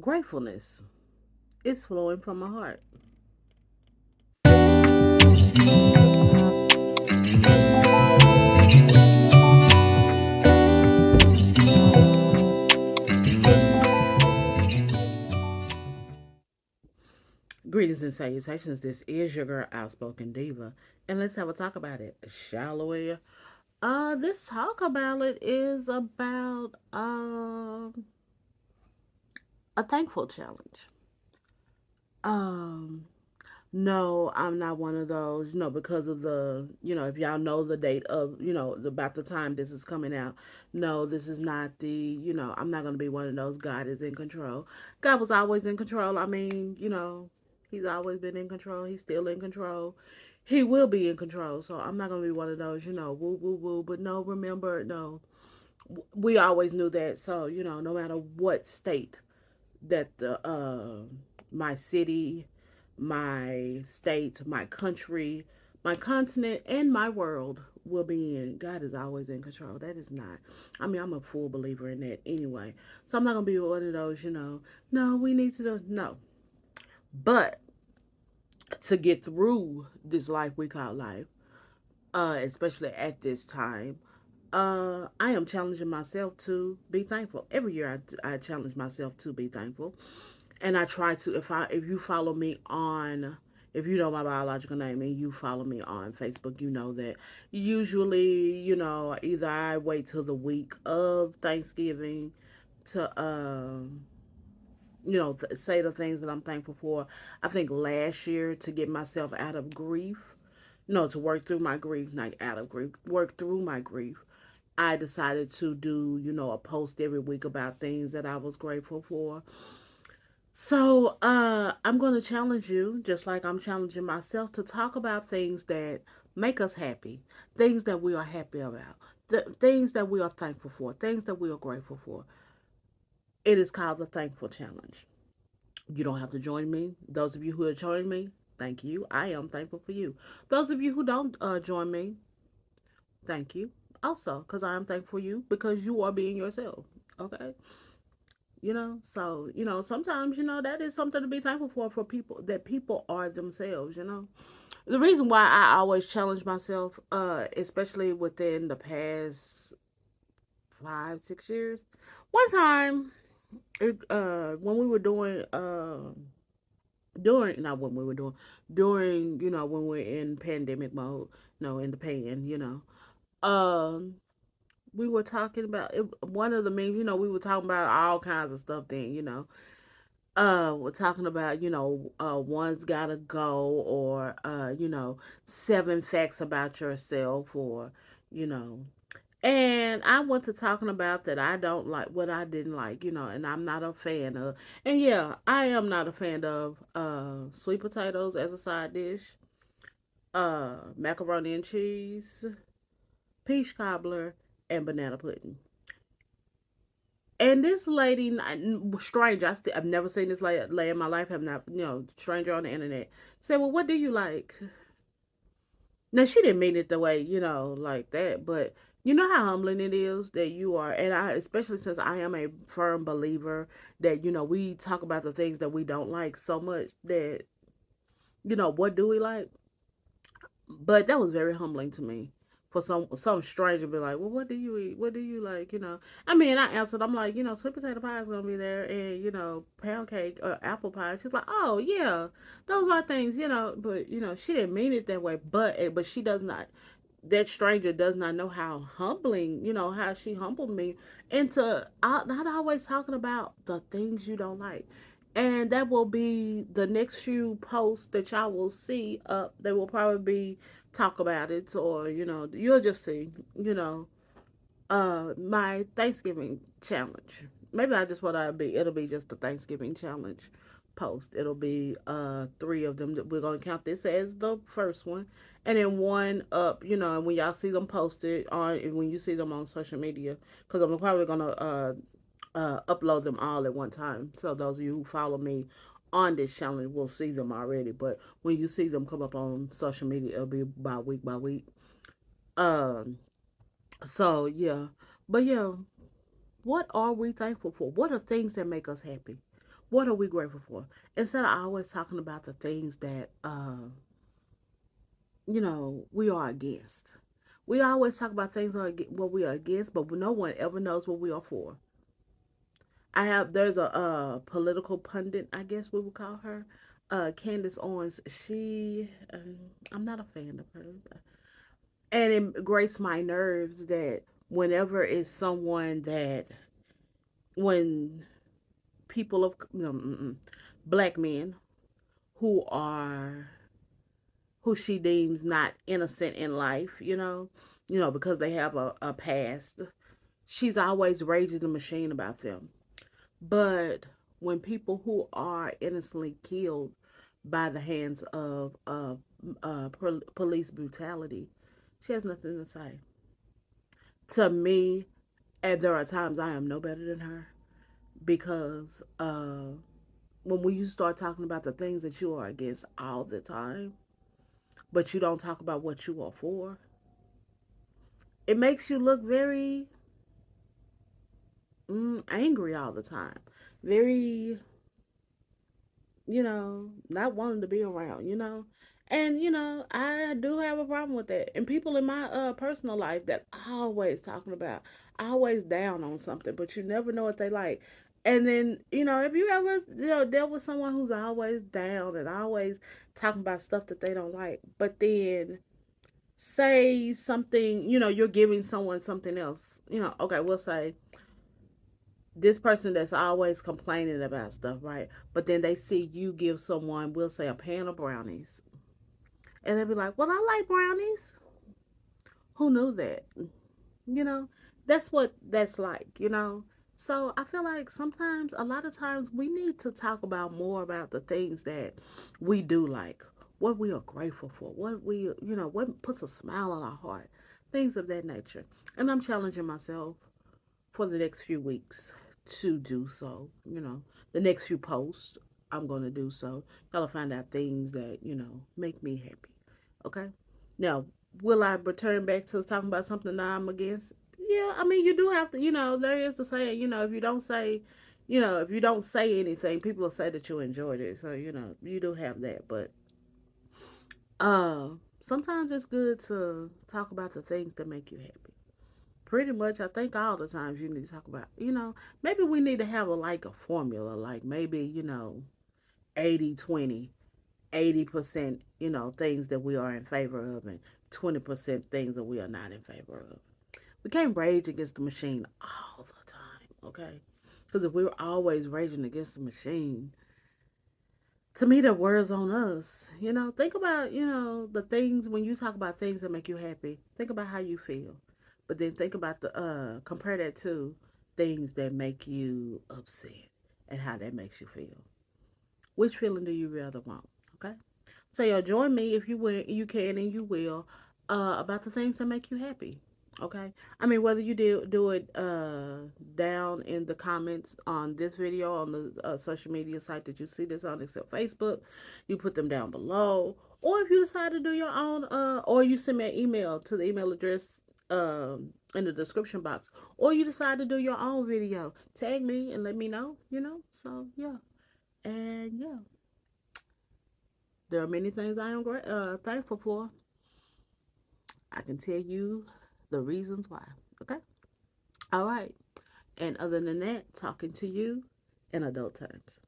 Gratefulness is flowing from my heart. Greetings and salutations. This is your girl, Outspoken Diva, and let's have a talk about it, shall we? This talk about it is about a thankful challenge. Um, no, I'm not one of those. Because of if y'all know the date of, about the time this is coming out. No, this is not I'm not gonna be one of those. God is in control. God was always in control. I mean, He's always been in control. He's still in control. He will be in control. So I'm not gonna be one of those. Woo woo woo. But no, remember, no, we always knew that. So no matter what state that the my city, my state, my country, my continent, and my world will be in. God is always in control. That is not. I mean, I'm a full believer in that anyway. So I'm not gonna be one of those. No, we need to do no. But to get through this life we call life, especially at this time, I am challenging myself to be thankful. Every year, I challenge myself to be thankful, and I try to. If you follow me on, if you know my biological name and you follow me on Facebook, you know that usually, either I wait till the week of Thanksgiving to say the things that I'm thankful for. I think last year, to get myself out of grief, no, to work through my grief, not out of grief, work through my grief, I decided to do, a post every week about things that I was grateful for. So, I'm going to challenge you, just like I'm challenging myself, to talk about things that make us happy, things that we are happy about, things that we are thankful for, things that we are grateful for. It is called the Thankful Challenge. You don't have to join me. Those of you who are joining me, thank you. I am thankful for you. Those of you who don't join me, thank you also, because I am thankful for you because you are being yourself. Okay. So sometimes that is something to be thankful for people, that people are themselves. The reason why I always challenge myself, especially within the past 5 6 years. One time, when we were doing during not when we were doing during when we're in pandemic mode, no, in the um we were talking about it, one of the memes. We were talking about all kinds of stuff then. We're talking about one's gotta go, or 7 facts about yourself, or you know and I went to talking about that I don't like, what I didn't like, and I'm not a fan of. And yeah, I am not a fan of sweet potatoes as a side dish, macaroni and cheese, peach cobbler, and banana pudding. And this lady, stranger, I've never seen this lady in my life. Have not, stranger on the internet, said, "Well, what do you like?" Now she didn't mean it the way like that, but you know how humbling it is that you are, and I, especially since I am a firm believer that we talk about the things that we don't like so much that what do we like? But that was very humbling to me, for some stranger to be like, "Well, what do you eat? What do you like?" I mean, I answered. I'm like, sweet potato pie is gonna be there, and pound cake or apple pie. She's like, "Oh yeah, those are things." But she didn't mean it that way. But she does not. That stranger does not know how humbling, how she humbled me into not always talking about the things you don't like. And that will be the next few posts that y'all will see up. They will probably be talk about it, or you'll just see, my Thanksgiving challenge. Maybe I just what I'll be. It'll be just the Thanksgiving challenge post. It'll be 3 of them. That we're gonna count this as the first one, and then one up. And when y'all see them posted on, and when you see them on social media, because I'm probably gonna upload them all at one time. So those of you who follow me on this challenge will see them already. But when you see them come up on social media, it'll be by week by week. Um. So yeah, but yeah, what are we thankful for? What are things that make us happy? What are we grateful for? Instead of always talking about the things that, we are against. We always talk about things what we are against, but no one ever knows what we are for. There's a political pundit, I guess we would call her, Candace Owens. I'm not a fan of hers. And it grates my nerves that whenever it's someone that, when people of, black men who are, who she deems not innocent in life, because they have a past, she's always raging the machine about them. But when people who are innocently killed by the hands of police brutality, she has nothing to say. To me, and there are times I am no better than her, because when you start talking about the things that you are against all the time, but you don't talk about what you are for, it makes you look very angry all the time. Very, not wanting to be around. And, I do have a problem with that. And people in my personal life that always talking about, always down on something, but you never know what they like. And then, if you ever, dealt with someone who's always down and always talking about stuff that they don't like, but then say something, you're giving someone something else, okay, we'll say this person that's always complaining about stuff, right? But then they see you give someone, we'll say, a pan of brownies, and they'll be like, "Well, I like brownies." Who knew that? You know, that's what that's like. So I feel like sometimes, a lot of times, we need to talk about more about the things that we do like, what we are grateful for, what puts a smile on our heart, things of that nature. And I'm challenging myself for the next few weeks to do so. The next few posts, I'm going to do so. Y'all find out things that, make me happy. Okay? Now, will I return back to talking about something that I'm against? Yeah, I mean, you do have to, there is the saying, if you don't say anything, people will say that you enjoyed it. So, you do have that. But uh, sometimes it's good to talk about the things that make you happy. Pretty much, I think all the times you need to talk about, maybe we need to have a formula, like maybe, 80-20, 80%, things that we are in favor of, and 20% things that we are not in favor of. We can't rage against the machine all the time, okay? Because if we were always raging against the machine, to me, the word's on us. Think about, the things, when you talk about things that make you happy, think about how you feel. But then think about compare that to things that make you upset and how that makes you feel. Which feeling do you rather want? Okay? So, join me if you will, you can and you will, about the things that make you happy. Okay, I mean, whether you do it down in the comments on this video on the social media site that you see this on, except Facebook, you put them down below. Or if you decide to do your own, or you send me an email to the email address in the description box, or you decide to do your own video, tag me and let me know. So yeah, and yeah, there are many things I am thankful for. I can tell you the reasons why. Okay, all right. And other than that, talking to you in adult terms.